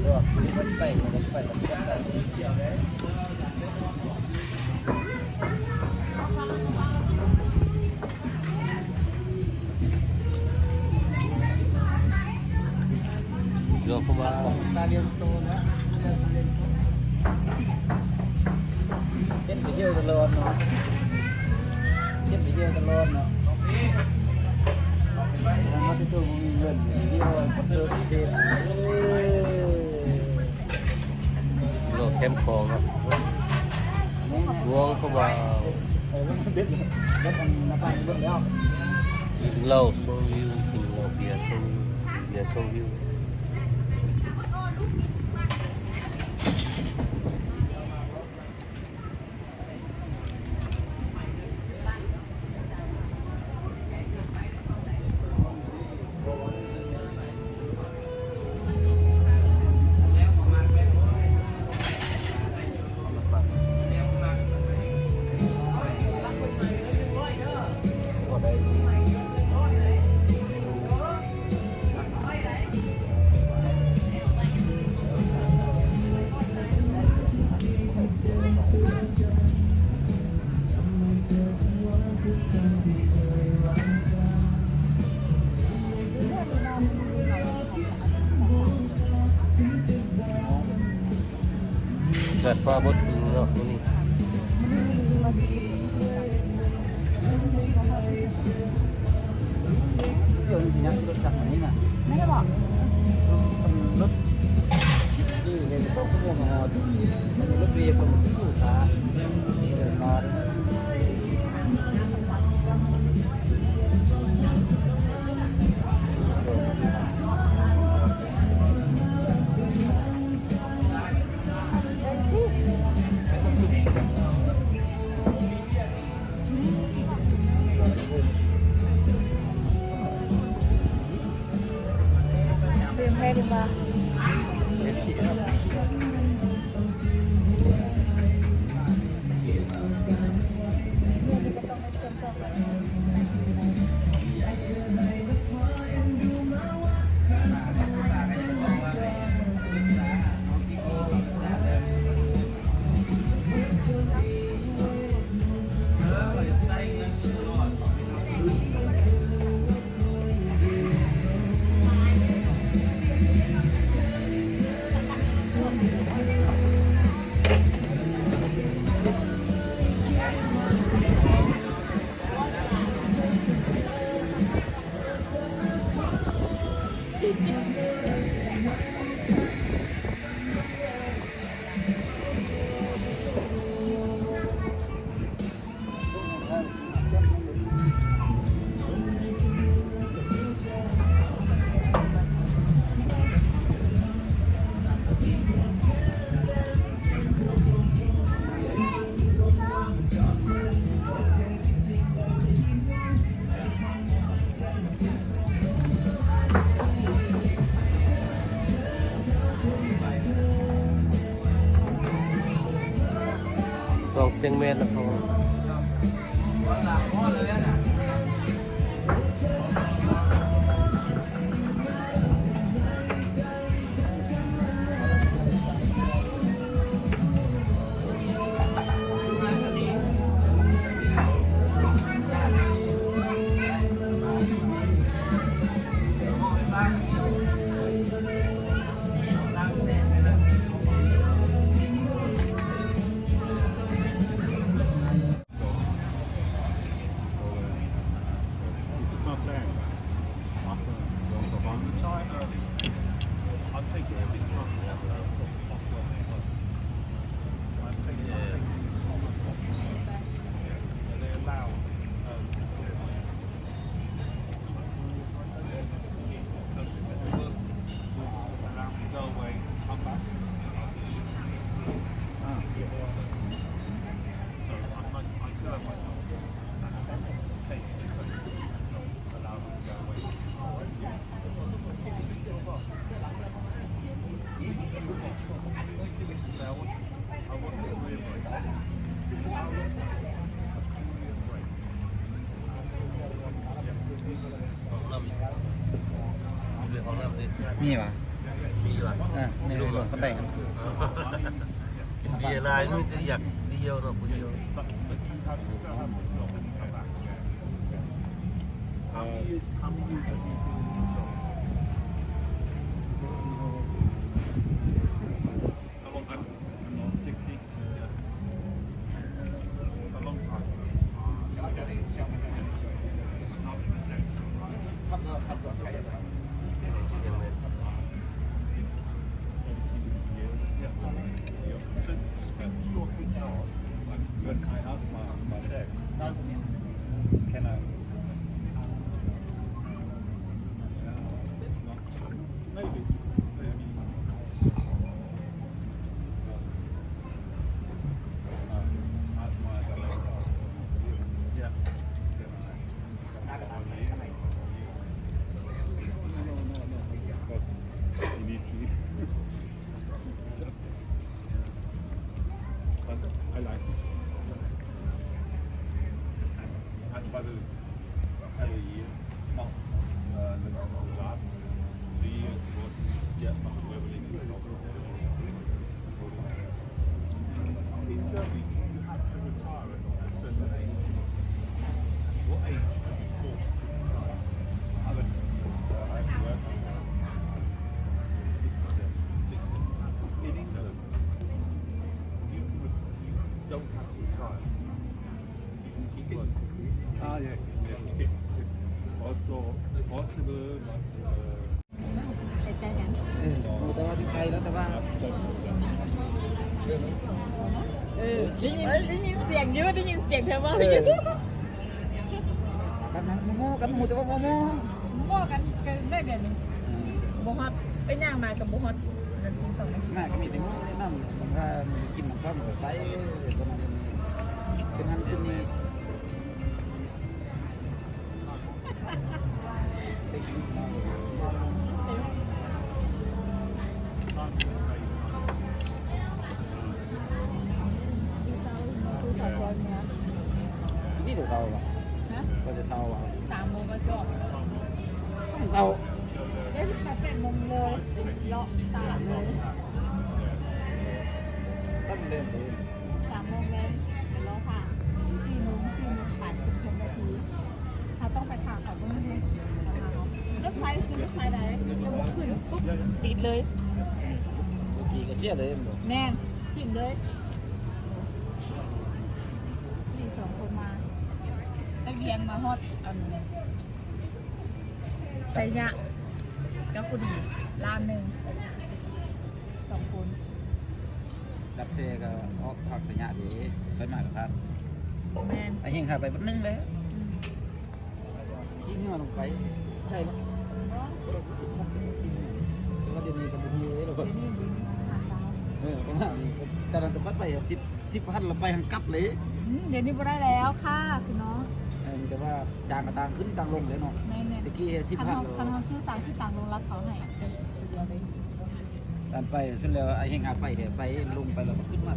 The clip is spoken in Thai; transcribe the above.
Yo ko ba? Italian to na. Chết video tao luôn nó. Chết video tao luôn nó. Làm mất cái chỗ của mình gần video còn chưa đi xem. Lo kem khong á. Buông không vào. Không biết nữa. Rất là phải bước đeo. Dừng lâu xuống view, dừng lâu bia xuống view. Gạt qua bốt nó đi. Điều gì nhá, tôi chặt này nè. Mấy bạn. Lúc đi để có cái mà lúc về còn đủ cả. Ngon. Hay đi mà. Còn xiên men là không. Nghe bà. ว่ะ นี่ลงกันได้กัน เบียร์ลายนู่นจะอยากเดียวเนาะคนเดียว I like it. And but every year, not the last 3 years was not traveling is not. In Germany, you have to retire at a certain age. What age before? I have to work. In England, you don't have to retire. You can keep working. Yes. It's also possible, but ใจใจกัน แต่ว่าไกลแล้วแต่ว่า ได้ยินเสียงเยอะได้ยินเสียงเธอว่าเยอะ กันโม่กันหมูแต่ว่าโม่ โม่กันได้เดือนนึงบุฮอตไปย่างมากับบุฮอตนั่นคือ2 นาที แม่ก็มีแต่โม่แนะนำมันว่ากินมันก็มันไปตอนนั้นเป็นงานคืนนี้ นี่เดี๋ยวเศร้าป่ะก็จะเศร้าป่ะ 3 โมงก็จบ เศร้า ได้8 โมงเลยเลาะตลาดเลย ตั้งเล่นเลย 3 โมงเลยเลาะค่ะ4 โมงผ่าน16 นาทีเขาต้องไปถามเขาเมื่อไหร่รถไฟคือรถไฟไหนจะมาขึ้นปุ๊บติดเลย เมื่อกี้ก็เสียเลยบอก แน่นทิ้งเลยมี2 คนมาตะเวียงมาฮอดใส่ยะกับผู้ดีร้านหนึ่ง2 คน ดับเซก็ออกผักสัญญาดีไปมากับท่าน แมน ไอ้เฮงหาไปบัดนึงเลยขี้เหี้ยลงไปใช่ไหมแต่ว่าเดี๋ยวนี้ก็ไม่มีเลยหรอก เดี๋ยวนี้บินหาสาว ประมาณนี้แต่เราจะค่อยไป10 พันเราไปหันกลับเลย เดี๋ยวนี้บ่ได้แล้วค่ะคุณน้อง มีแต่ว่าจางกับต่างขึ้นต่างลงเลยเนาะ แม่น ตะกี้10 พัน คันเขาซื้อต่างที่ต่างลงรับเขาให้เดียวเลย ตามไปสุดแล้วไอ้เฮงหาไปเดี๋ยวไปลงไปแล้วก็ขึ้นมา